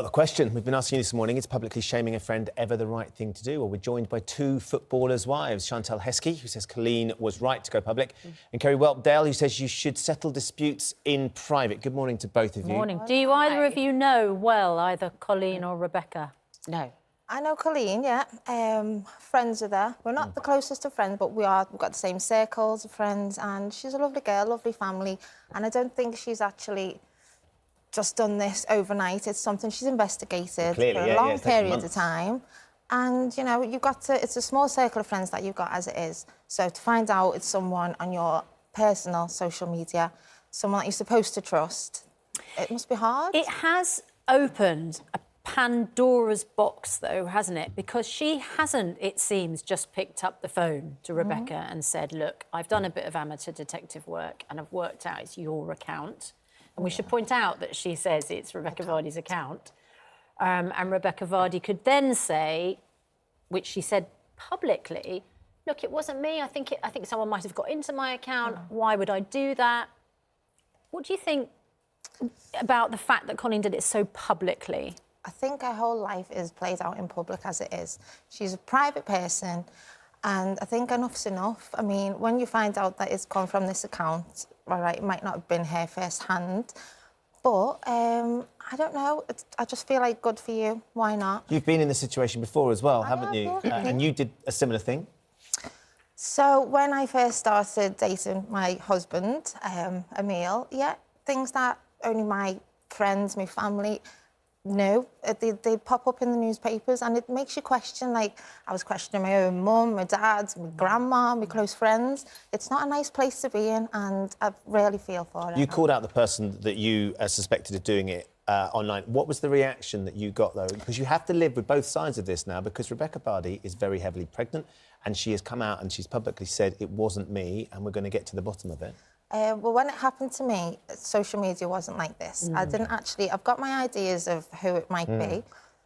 Well, the question we've been asking you this morning is publicly shaming a friend ever the right thing to do? Well, we're joined by two footballers' wives, Chantal Heskey, who says Coleen was right to go public, and Kerry Whelpdale, who says you should settle disputes in private. Good morning to both of you. Morning. Do you either of you know well either Coleen or Rebekah? No. I know Coleen, yeah. Friends with her. We're not the closest of friends, but we've got the same circles of friends, and she's a lovely girl, lovely family, and I don't think she's actually just done this overnight. It's something she's investigated for a long period of time. And, you know, it's a small circle of friends that you've got as it is. So to find out it's someone on your personal social media, someone that you're supposed to trust, it must be hard. It has opened a Pandora's box, though, hasn't it? Because she hasn't, it seems, just picked up the phone to Rebekah and said, look, I've done a bit of amateur detective work and I've worked out it's your account. And we should point out that she says it's Rebekah Vardy's account. And Rebekah Vardy could then say, which she said publicly, look, it wasn't me. I think someone might have got into my account. Why would I do that? What do you think about the fact that Coleen did it so publicly? I think her whole life is played out in public as it is. She's a private person, and I think enough's enough. I mean, when you find out that it's come from this account, all right, it might not have been her first hand, but I don't know. I just feel like good for you. Why not? You've been in this situation before as well, haven't you? And you did a similar thing. So when I first started dating my husband, Emil, yeah, things that only my friends, my family knew, they'd pop up in the newspapers, and it makes you question, like, I was questioning my own mum, my dad, my grandma, my close friends. It's not a nice place to be in, and I really feel for it. You called out the person that you suspected of doing it online. What was the reaction that you got, though? Because you have to live with both sides of this now, because Rebekah Vardy is very heavily pregnant, and she has come out and she's publicly said, it wasn't me, and we're going to get to the bottom of it. Well, when it happened to me, social media wasn't like this. I didn't actually... I've got my ideas of who it might be,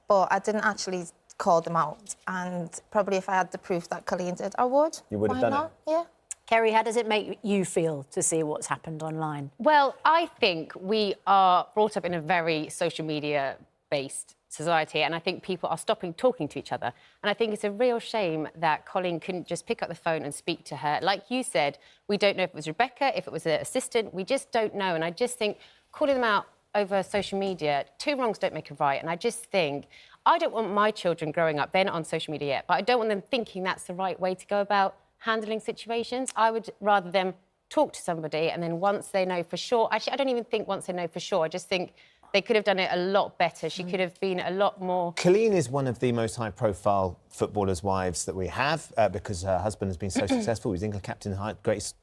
but I didn't actually call them out. And probably if I had the proof that Coleen did, I would. You would have done it? Yeah. Kerry, how does it make you feel to see what's happened online? Well, I think we are brought up in a very social media-based society, and I think people are stopping talking to each other. And I think it's a real shame that Coleen couldn't just pick up the phone and speak to her. Like you said, we don't know if it was Rebekah, if it was an assistant. We just don't know. And I just think calling them out over social media, two wrongs don't make a right. And I just think I don't want my children growing up, they're not on social media yet, but I don't want them thinking that's the right way to go about handling situations. I would rather them talk to somebody, and then once they know for sure... Actually, I don't even think once they know for sure. I just think they could have done it a lot better. She could have been a lot more... Coleen is one of the most high-profile footballers' wives that we have because her husband has been so successful. He's England captain,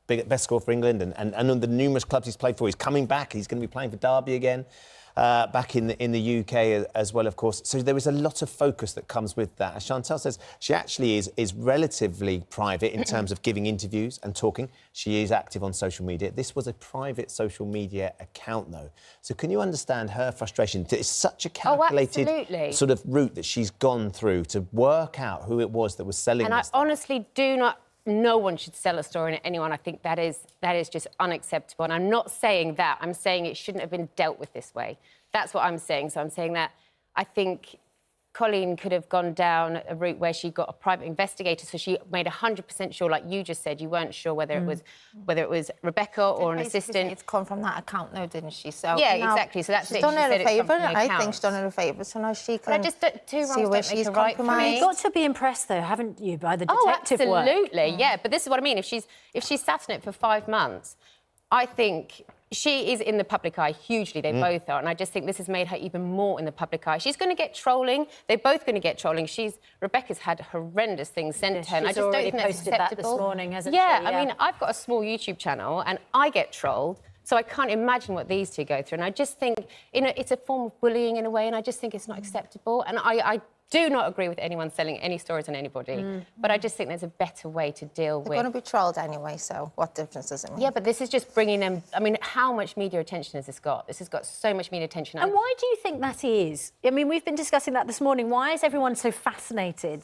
best score for England, and on the numerous clubs he's played for. He's coming back. He's going to be playing for Derby again, back in the UK as well, of course. So there is a lot of focus that comes with that. As Chantal says, she actually is relatively private in terms of giving interviews and talking. She is active on social media. This was a private social media account, though. So can you understand her frustration? It's such a calculated sort of route that she's gone through to work out who it was that was selling this. And I honestly do not... No one should sell a story to anyone. I think that is just unacceptable. And I'm not saying that. I'm saying it shouldn't have been dealt with this way. That's what I'm saying. So I'm saying that I think Coleen could have gone down a route where she got a private investigator, so she made 100% sure, like you just said, you weren't sure whether it was Rebekah or an assistant. It's come from that account, though, didn't she? So yeah, exactly. So that's she's done her a favour. I think she's done her a favour. So now she can. But I just two wrongs don't make a right for me. You've got to be impressed, though, haven't you, by the detective work? Oh, absolutely, yeah. But this is what I mean. If she's sat in it for 5 months, I think she is in the public eye hugely. They both are. And I just think this has made her even more in the public eye. She's going to get trolling. They're both going to get trolling. Rebekah's had horrendous things sent to her. And I just don't think that's acceptable. That this morning, hasn't she? Yeah, I mean, I've got a small YouTube channel and I get trolled. So I can't imagine what these two go through. And I just think, it's a form of bullying in a way, and I just think it's not acceptable. And I do not agree with anyone selling any stories on anybody, but I just think there's a better way to deal with... They're going to be trolled anyway, so what difference does it make? Yeah, but this is just bringing them... I mean, how much media attention has this got? This has got so much media attention. And why do you think that is? I mean, we've been discussing that this morning. Why is everyone so fascinated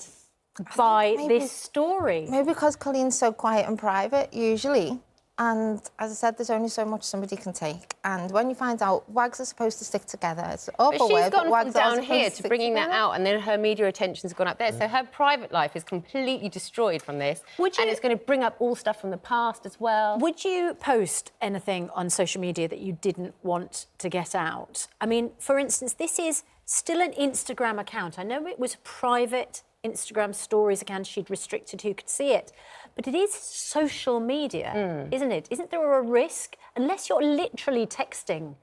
by this story? Maybe because Coleen's so quiet and private, usually. And as I said, there's only so much somebody can take. And when you find out wags are supposed to stick together, it's an awful But word, she's gone but wags from are down supposed here to to stick bringing that together. out, and then her media attention's gone up there. So her private life is completely destroyed from this. And it's going to bring up all stuff from the past as well. Would you post anything on social media that you didn't want to get out? I mean, for instance, this is still an Instagram account. I know it was a private Instagram stories account. She'd restricted who could see it. But it is social media, isn't it? Isn't there a risk, unless you're literally texting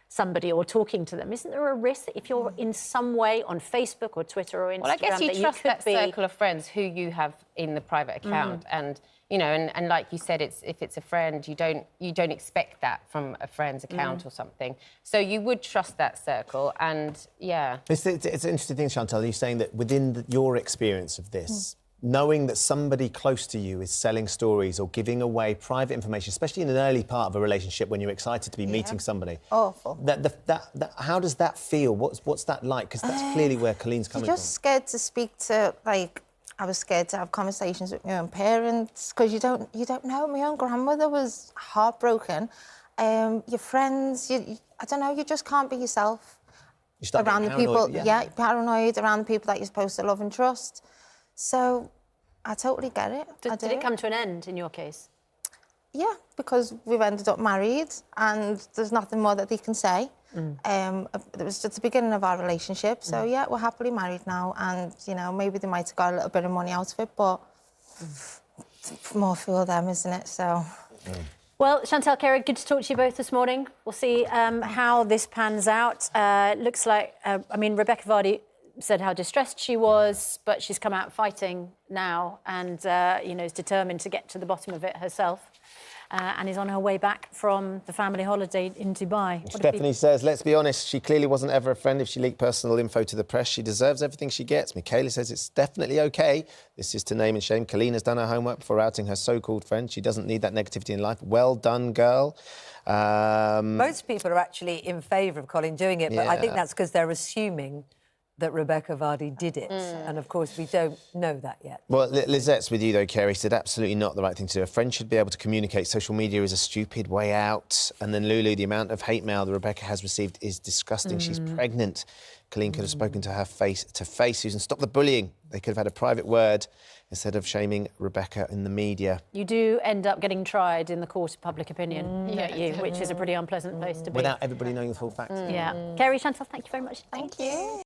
somebody or talking to them, isn't there a risk that if you're in some way on Facebook or Twitter or Instagram, Well, I guess you trust that be... circle of friends who you have in the private account, and you know, and like you said, if it's a friend, you don't expect that from a friend's account or something. So you would trust that circle, and yeah. It's an interesting thing, Chantal. You're saying that within your experience of this, knowing that somebody close to you is selling stories or giving away private information, especially in an early part of a relationship when you're excited to be meeting somebody. Awful. How does that feel? What's that like? Because that's clearly where Colleen's coming from. You're just scared to speak to, like, I was scared to have conversations with my own parents because you don't know. My own grandmother was heartbroken. Your friends, I don't know, you just can't be yourself around the people. Yeah, paranoid around the people that you're supposed to love and trust. So I totally get it. Did it come to an end in your case? Yeah, because we've ended up married and there's nothing more that they can say. It was just the beginning of our relationship. So, yeah, we're happily married now and, you know, maybe they might have got a little bit of money out of it, but more for them, isn't it? So... Well, Chantal, Kerry, good to talk to you both this morning. We'll see how this pans out. Looks like, I mean, Rebekah Vardy said how distressed she was, but she's come out fighting now and, you know, is determined to get to the bottom of it herself and is on her way back from the family holiday in Dubai. Stephanie says, let's be honest, she clearly wasn't ever a friend if she leaked personal info to the press. She deserves everything she gets. Michaela says it's definitely OK. This is to name and shame. Coleen has done her homework before outing her so-called friend. She doesn't need that negativity in life. Well done, girl. Most people are actually in favour of Coleen doing it, but I think that's because they're assuming that Rebekah Vardy did it. And, of course, we don't know that yet. Well, Lizette's with you, though, Kerry, said absolutely not the right thing to do. A friend should be able to communicate. Social media is a stupid way out. And then Lulu, the amount of hate mail that Rebekah has received is disgusting. She's pregnant. Coleen could have spoken to her face to face. Susan, stop the bullying. They could have had a private word instead of shaming Rebekah in the media. You do end up getting tried in the court of public opinion, don't you? Which is a pretty unpleasant place to be. Without everybody knowing the full facts. Yeah. Kerry, Chantal, thank you very much. Thank you.